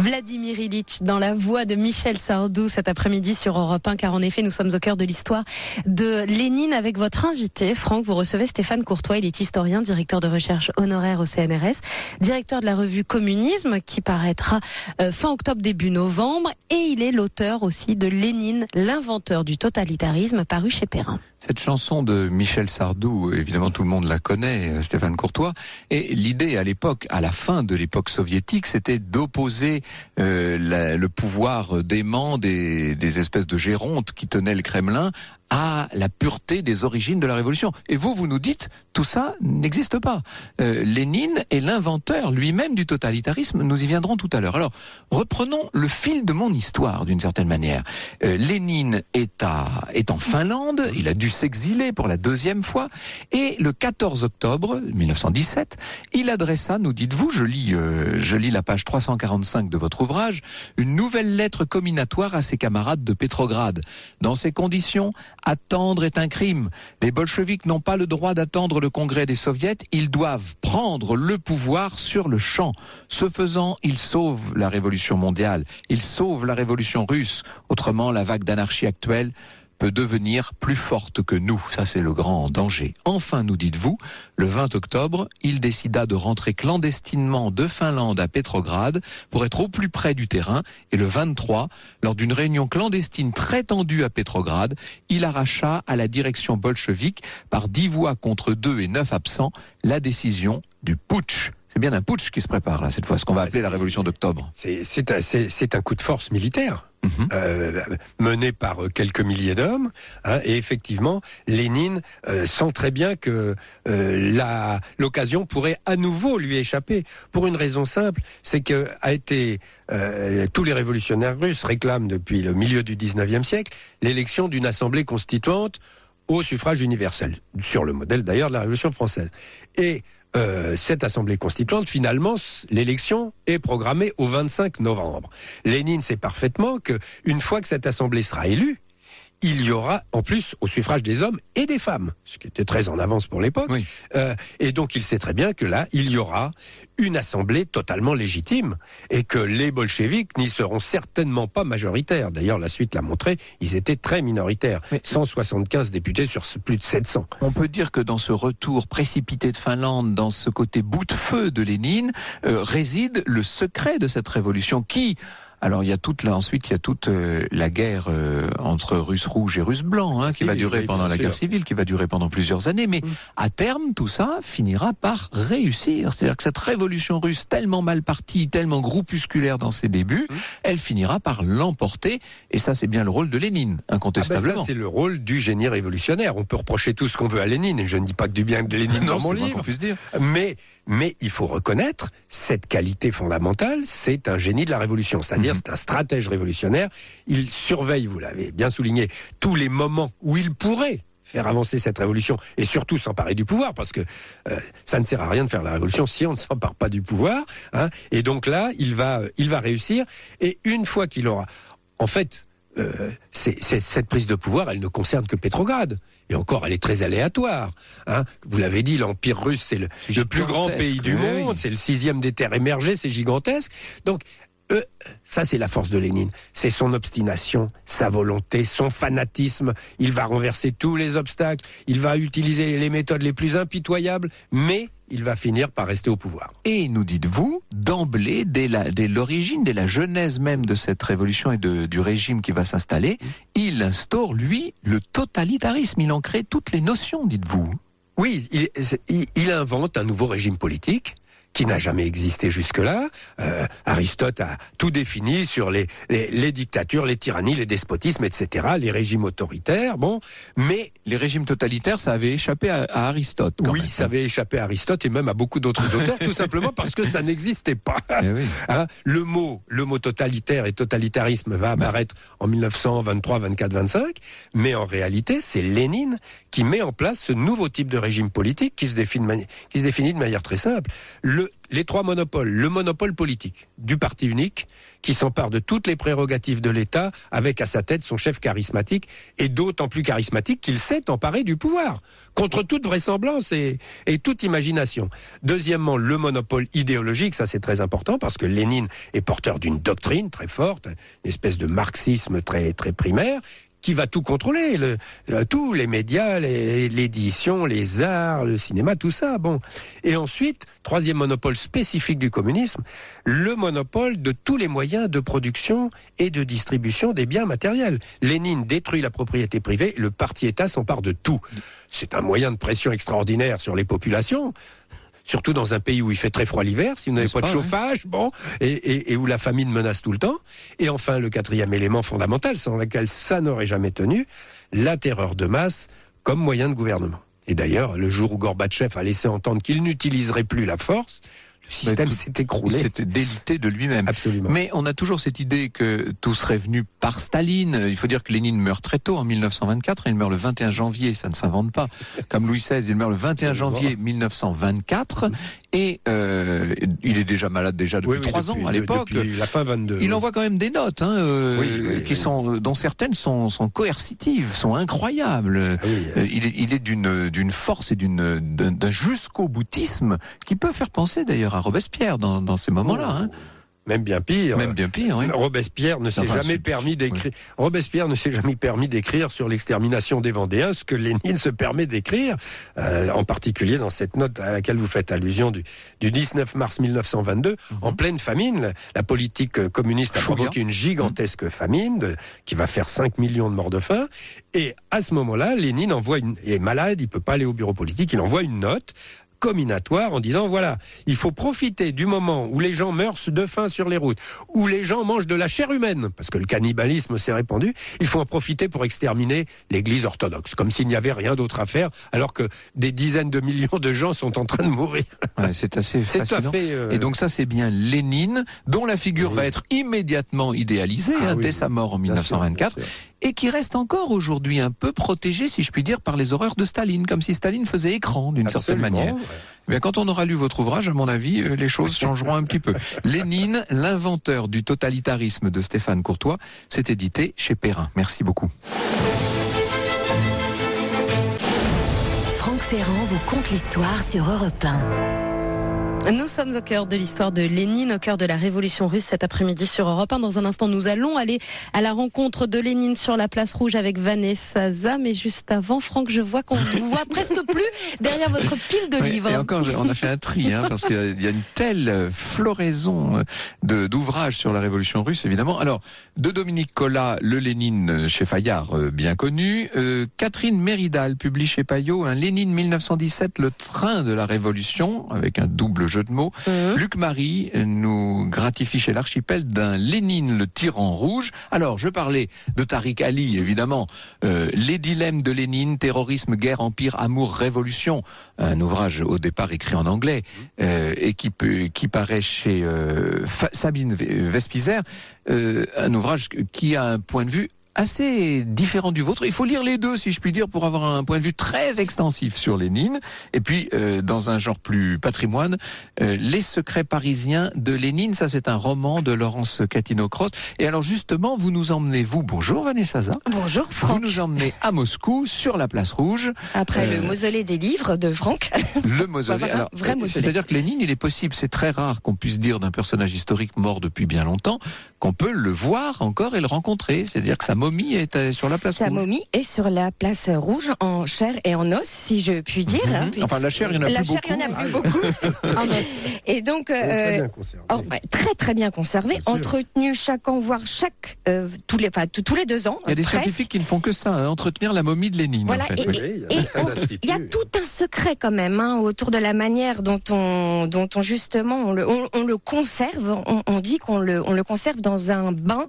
Vladimir Ilitch dans la voix de Michel Sardou cet après-midi sur Europe 1, car en effet nous sommes au cœur de l'histoire de Lénine avec votre invité. Franck, vous recevez Stéphane Courtois, il est historien, directeur de recherche honoraire au CNRS, directeur de la revue Communisme qui paraîtra fin octobre début novembre, et il est l'auteur aussi de Lénine, l'inventeur du totalitarisme, paru chez Perrin. Cette chanson de Michel Sardou, évidemment tout le monde la connaît, Stéphane Courtois, et l'idée à l'époque, à la fin de l'époque soviétique, c'était d'opposer le pouvoir dément des espèces de gérontes qui tenaient le Kremlin à la pureté des origines de la révolution. Et vous nous dites, tout ça n'existe pas. Lénine est l'inventeur lui-même du totalitarisme, nous y viendrons tout à l'heure. Alors, reprenons le fil de mon histoire d'une certaine manière. Lénine est en Finlande, il a dû s'exiler pour la deuxième fois, et le 14 octobre 1917, il adressa, nous dites-vous, je lis la page 345 de votre ouvrage, une nouvelle lettre comminatoire à ses camarades de Pétrograd. Dans ces conditions, attendre est un crime. Les bolcheviks n'ont pas le droit d'attendre le congrès des soviets, ils doivent prendre le pouvoir sur le champ. Ce faisant, ils sauvent la révolution mondiale, ils sauvent la révolution russe. Autrement, la vague d'anarchie actuelle peut devenir plus forte que nous. Ça, c'est le grand danger. Enfin, nous dites-vous, le 20 octobre, il décida de rentrer clandestinement de Finlande à Pétrograd pour être au plus près du terrain. Et le 23, lors d'une réunion clandestine très tendue à Pétrograd, il arracha à la direction bolchevique, par 10 voix contre 2 et 9 absents, la décision du putsch. C'est bien un putsch qui se prépare là cette fois, ce qu'on va appeler la révolution d'octobre. C'est un coup de force militaire. Mené par quelques milliers d'hommes, et effectivement Lénine sent très bien que l'occasion pourrait à nouveau lui échapper, pour une raison simple, c'est que tous les révolutionnaires russes réclament depuis le milieu du 19e siècle l'élection d'une assemblée constituante au suffrage universel, sur le modèle d'ailleurs de la Révolution française. Et cette assemblée constituante, finalement, l'élection est programmée au 25 novembre. Lénine sait parfaitement que une fois que cette assemblée sera élue, il y aura, en plus, au suffrage des hommes et des femmes, ce qui était très en avance pour l'époque. Oui. Et donc, il sait très bien que là, il y aura une assemblée totalement légitime et que les bolcheviks n'y seront certainement pas majoritaires. D'ailleurs, la suite l'a montré, ils étaient très minoritaires. 175 députés sur plus de 700. On peut dire que dans ce retour précipité de Finlande, dans ce côté bout de feu de Lénine, réside le secret de cette révolution qui... Alors il y a toute la guerre entre Russes rouges et Russes blancs, qui va durer pendant la guerre civile, qui va durer pendant plusieurs années, mais à terme tout ça finira par réussir. C'est-à-dire que cette révolution russe tellement mal partie, tellement groupusculaire dans ses débuts, elle finira par l'emporter, et ça c'est bien le rôle de Lénine, incontestablement. Ça c'est le rôle du génie révolutionnaire. On peut reprocher tout ce qu'on veut à Lénine, et je ne dis pas que du bien de Lénine dans mon livre, dire. Mais il faut reconnaître cette qualité fondamentale, c'est un génie de la révolution, c'est-à-dire c'est un stratège révolutionnaire. Il surveille, vous l'avez bien souligné, tous les moments où il pourrait faire avancer cette révolution et surtout s'emparer du pouvoir, parce que ça ne sert à rien de faire la révolution si on ne s'empare pas du pouvoir. Et donc là, il va réussir. Et une fois qu'il aura... En fait, cette prise de pouvoir, elle ne concerne que Pétrograd. Et encore, elle est très aléatoire. Vous l'avez dit, l'Empire russe, c'est le plus grand pays du monde. C'est le 6e des terres émergées, c'est gigantesque. Donc, ça c'est la force de Lénine, c'est son obstination, sa volonté, son fanatisme. Il va renverser tous les obstacles, il va utiliser les méthodes les plus impitoyables, mais il va finir par rester au pouvoir. Et nous dites-vous, d'emblée, dès l'origine, dès la genèse même de cette révolution et du régime qui va s'installer, il instaure, lui, le totalitarisme. Il en crée toutes les notions, dites-vous. Oui, il invente un nouveau régime politique qui n'a jamais existé jusque-là. Aristote a tout défini sur les dictatures, les tyrannies, les despotismes, etc., les régimes autoritaires, mais... Les régimes totalitaires, ça avait échappé à Aristote. Oui, ça avait échappé à Aristote et même à beaucoup d'autres auteurs, tout simplement parce que ça n'existait pas. Oui. Le mot totalitaire et totalitarisme va apparaître en 1923, 24, 25, mais en réalité, c'est Lénine qui met en place ce nouveau type de régime politique qui se définit de manière très simple. les trois monopoles. Le monopole politique du parti unique qui s'empare de toutes les prérogatives de l'État avec à sa tête son chef charismatique et d'autant plus charismatique qu'il s'est emparé du pouvoir contre toute vraisemblance et toute imagination. Deuxièmement, le monopole idéologique, ça c'est très important parce que Lénine est porteur d'une doctrine très forte, une espèce de marxisme très, très primaire, qui va tout contrôler, tous les médias, l'édition, les arts, le cinéma, tout ça. Bon. Et ensuite, troisième monopole spécifique du communisme, le monopole de tous les moyens de production et de distribution des biens matériels. Lénine détruit la propriété privée, le parti-État s'empare de tout. C'est un moyen de pression extraordinaire sur les populations. Surtout dans un pays où il fait très froid l'hiver, si vous n'avez pas de chauffage, bon, et où la famine menace tout le temps. Et enfin, le quatrième élément fondamental, sans lequel ça n'aurait jamais tenu, la terreur de masse comme moyen de gouvernement. Et d'ailleurs, le jour où Gorbatchev a laissé entendre qu'il n'utiliserait plus la force, le système s'est écroulé. Il s'était délité de lui-même. Absolument. Mais on a toujours cette idée que tout serait venu par Staline. Il faut dire que Lénine meurt très tôt, en 1924. Il meurt le 21 janvier, ça ne s'invente pas. Comme Louis XVI, il meurt le 21 janvier 1924. Et il est déjà malade depuis 3 ans à l'époque. Depuis la fin 22. Il envoie quand même des notes, dont certaines sont coercitives, sont incroyables. Il est d'une force et d'un jusqu'au boutisme qui peut faire penser d'ailleurs à Robespierre dans ces moments-là. Hein. Même bien pire. Oui. Robespierre ne s'est jamais permis d'écrire. Oui. Robespierre ne s'est jamais permis d'écrire sur l'extermination des Vendéens, ce que Lénine se permet d'écrire, en particulier dans cette note à laquelle vous faites allusion du 19 mars 1922, en pleine famine. La politique communiste a provoqué une gigantesque famine qui va faire 5 millions de morts de faim. Et à ce moment-là, Lénine est malade, il peut pas aller au bureau politique, il envoie une note comminatoire en disant voilà, il faut profiter du moment où les gens meurent de faim sur les routes, où les gens mangent de la chair humaine, parce que le cannibalisme s'est répandu, il faut en profiter pour exterminer l'Église orthodoxe, comme s'il n'y avait rien d'autre à faire, alors que des dizaines de millions de gens sont en train de mourir. Ouais, c'est assez fascinant. Et donc ça, c'est bien Lénine, dont la figure va être immédiatement idéalisée dès sa mort en 1924. Bien sûr. Et qui reste encore aujourd'hui un peu protégé, si je puis dire, par les horreurs de Staline, comme si Staline faisait écran d'une certaine manière. Ouais. Bien, quand on aura lu votre ouvrage, à mon avis, les choses changeront un petit peu. Lénine, l'inventeur du totalitarisme de Stéphane Courtois, c'est édité chez Perrin. Merci beaucoup. Franck Ferrand vous conte l'histoire sur Europe 1. Nous sommes au cœur de l'histoire de Lénine, au cœur de la révolution russe cet après-midi sur Europe 1. Dans un instant, nous allons aller à la rencontre de Lénine sur la place Rouge avec Vanessa Za. Mais juste avant, Franck, je vois qu'on ne voit presque plus derrière votre pile de livres. Et encore, on a fait un tri, parce qu'il y a une telle floraison d'ouvrages sur la révolution russe, évidemment. Alors, de Dominique Collat, le Lénine chez Fayard, bien connu. Catherine Méridal publie chez Payot un Lénine 1917, le train de la révolution, avec un double jeu de mots. Luc Marie nous gratifie chez l'Archipel d'un Lénine le tyran rouge. Alors, je parlais de Tariq Ali, évidemment. Les dilemmes de Lénine, terrorisme, guerre, empire, amour, révolution. Un ouvrage au départ écrit en anglais et qui paraît chez Sabine Vespizer. Un ouvrage qui a un point de vue assez différent du vôtre. Il faut lire les deux, si je puis dire, pour avoir un point de vue très extensif sur Lénine. Et puis, dans un genre plus patrimoine, Les secrets parisiens de Lénine. Ça, c'est un roman de Laurence Catino-Cross. Et alors, justement, vous nous emmenez, bonjour Vanessa Za. Bonjour Franck. Vous nous emmenez à Moscou, sur la place Rouge. Après le mausolée des livres de Franck. Le mausolée. Alors, vrai mausolée. C'est-à-dire que Lénine, il est possible, c'est très rare qu'on puisse dire d'un personnage historique mort depuis bien longtemps, qu'on peut le voir encore et le rencontrer. C'est-à-dire que sa momie est sur la place Rouge. Sa momie est sur la place Rouge, en chair et en os, si je puis dire. Enfin, la chair, il n'y en a plus beaucoup. La chair, il n'y en a plus beaucoup. En os. Et donc, très bien conservé. Très bien conservé, entretenu tous les 2 ans. Il y a des scientifiques qui ne font que ça, entretenir la momie de Lénine. Voilà, en fait. il y a tout un secret quand même autour de la manière dont on justement on le conserve. On dit qu'on le conserve dans un bain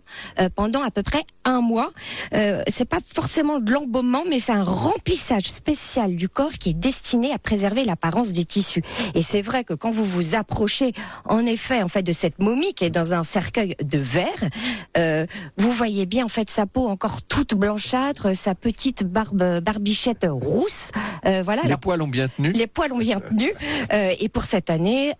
pendant à peu près 1 mois. voit, c'est pas forcément de l'embaumement, mais c'est un remplissage spécial du corps qui est destiné à préserver l'apparence des tissus. Et c'est vrai que quand vous vous approchez, en effet, de cette momie qui est dans un cercueil de verre, vous voyez bien en fait sa peau encore toute blanchâtre, sa petite barbichette rousse. Voilà. Les poils ont bien tenu. Les poils ont bien tenu. Et pour cette année,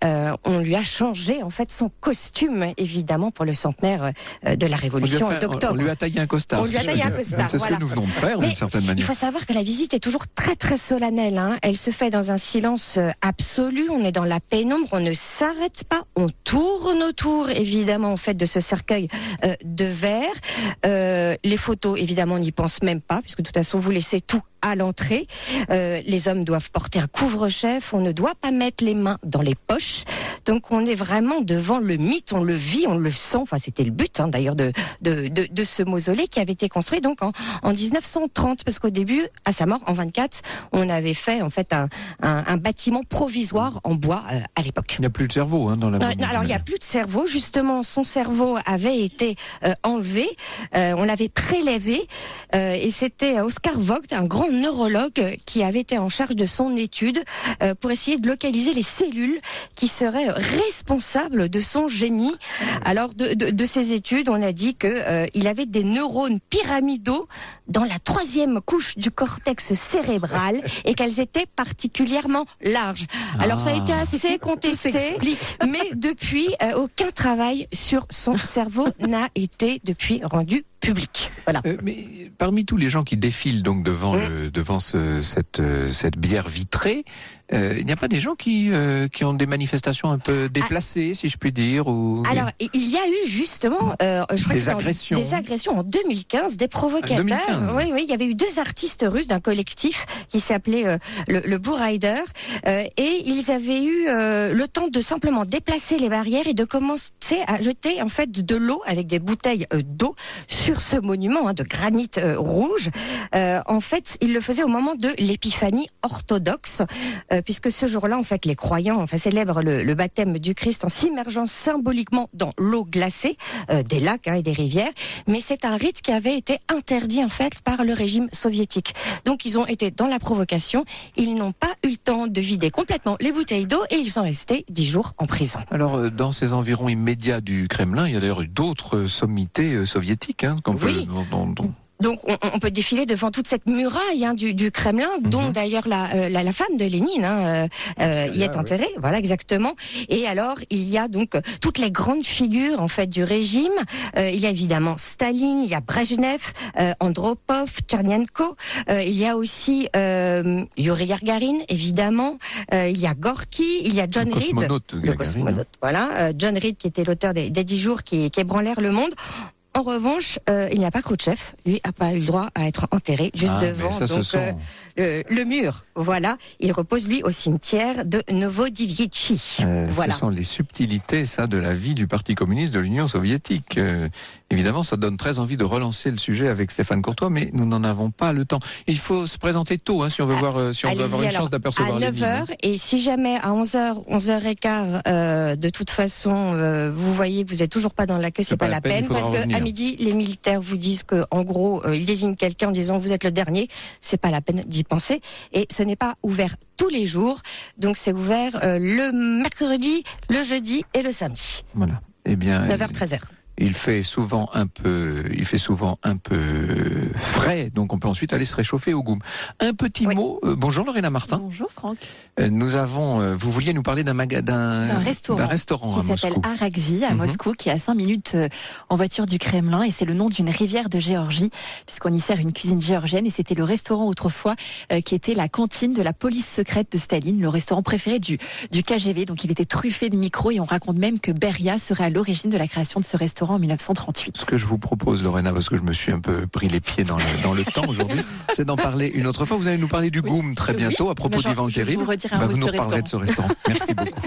on lui a changé en fait son costume, évidemment pour le centenaire de la Révolution d'octobre. On lui a taillé un costard. On lui a taillé un costard. C'est ce que nous venons de faire d'une certaine manière. Il faut savoir que la visite est toujours très très solennelle. Elle se fait dans un silence absolu. On est dans la pénombre. On ne s'arrête pas. On tourne autour, évidemment, en fait, de ce cercueil de verre. Les photos, évidemment, on n'y pense même pas, puisque de toute façon, vous laissez tout à l'entrée. Les hommes doivent porter un couvre-chef. On ne doit pas mettre les mains dans les poches. Donc, on est vraiment devant le mythe. On le vit, on le sent. Enfin, c'était le but, d'ailleurs, de ce mausolée qui avait été construit donc en 1930, parce qu'au début, à sa mort, en 24, on avait fait en fait un bâtiment provisoire en bois à l'époque. Il n'y a plus de cerveau dans la. Alors, il n'y a plus de cerveau. Justement, son cerveau avait été enlevé. On l'avait prélevé. Et c'était Oscar Vogt, un grand neurologue, qui avait été en charge de son étude pour essayer de localiser les cellules qui seraient responsables de son génie. Alors, de ces études, on a dit que il avait des neurones pyramidaux dans la 3e couche du cortex cérébral et qu'elles étaient particulièrement larges. Alors, ça a été assez contesté, mais depuis, aucun travail sur son cerveau n'a été depuis rendu public. Voilà. Mais parmi tous les gens qui défilent donc devant cette bière vitrée, il n'y a pas des gens qui ont des manifestations un peu déplacées, si je puis dire, ou... Alors, il y a eu justement, je crois des agressions en 2015, des provocateurs. 2015. Oui, il y avait eu 2 artistes russes d'un collectif qui s'appelait le Blue Rider, et ils avaient eu le temps de simplement déplacer les barrières et de commencer à jeter en fait de l'eau avec des bouteilles d'eau sur ce monument de granit rouge. En fait, ils le faisaient au moment de l'épiphanie orthodoxe, puisque ce jour-là, en fait, les croyants célèbrent le baptême du Christ en s'immergeant symboliquement dans l'eau glacée des lacs et des rivières. Mais c'est un rite qui avait été interdit en fait par le régime soviétique. Donc, ils ont été dans la provocation. Ils n'ont pas eu le temps de vider complètement les bouteilles d'eau et ils sont restés 10 jours en prison. Alors, dans ces environs immédiats du Kremlin, il y a d'ailleurs d'autres sommités soviétiques, oui. Donc on peut défiler devant toute cette muraille du Kremlin, dont d'ailleurs la femme de Lénine y est enterrée. Voilà, exactement. Et alors il y a donc toutes les grandes figures en fait du régime. Il y a évidemment Staline, il y a Brejnev, Andropov, Tchernenko. Il y a aussi Yuri Gagarin, évidemment. Il y a Gorky, il y a John Reed, le cosmonaute. Voilà, John Reed qui était l'auteur des 10 jours qui ébranlèrent le monde. En revanche, il n'y a pas Khrouchtchev. Lui n'a pas eu le droit à être enterré juste devant le mur. Voilà, il repose lui au cimetière de Novodevitchi. Voilà. Ce sont les subtilités, de la vie du Parti communiste de l'Union soviétique. Évidemment, ça donne très envie de relancer le sujet avec Stéphane Courtois, mais nous n'en avons pas le temps. Il faut se présenter tôt, si on veut voir, si on veut avoir une chance d'apercevoir Lénine. À 9h, et si jamais à 11h, 11h15, de toute façon, vous voyez que vous n'êtes toujours pas dans la queue, c'est pas la peine, parce que à midi, les militaires vous disent que, en gros, ils désignent quelqu'un en disant vous êtes le dernier. C'est pas la peine d'y penser. Et ce n'est pas ouvert tous les jours. Donc c'est ouvert le mercredi, le jeudi et le samedi. Voilà. Eh bien. 9h, 13h. Il fait souvent un peu frais, donc on peut ensuite aller se réchauffer au goum. Un petit mot. Bonjour Lorena Martin. Bonjour Franck. Vous vouliez nous parler d'un restaurant qui s'appelle Arakvi à Moscou, qui est à 5 minutes en voiture du Kremlin, et c'est le nom d'une rivière de Géorgie, puisqu'on y sert une cuisine géorgienne, et c'était le restaurant autrefois qui était la cantine de la police secrète de Staline, le restaurant préféré du KGB. Donc il était truffé de micros, et on raconte même que Beria serait à l'origine de la création de ce restaurant en 1938. Ce que je vous propose, Lorena, parce que je me suis un peu pris les pieds dans le temps aujourd'hui, c'est d'en parler une autre fois. Vous allez nous parler du goum très bientôt à propos d'Ivan Kérim. Vous nous parlerez de ce restaurant. Merci beaucoup.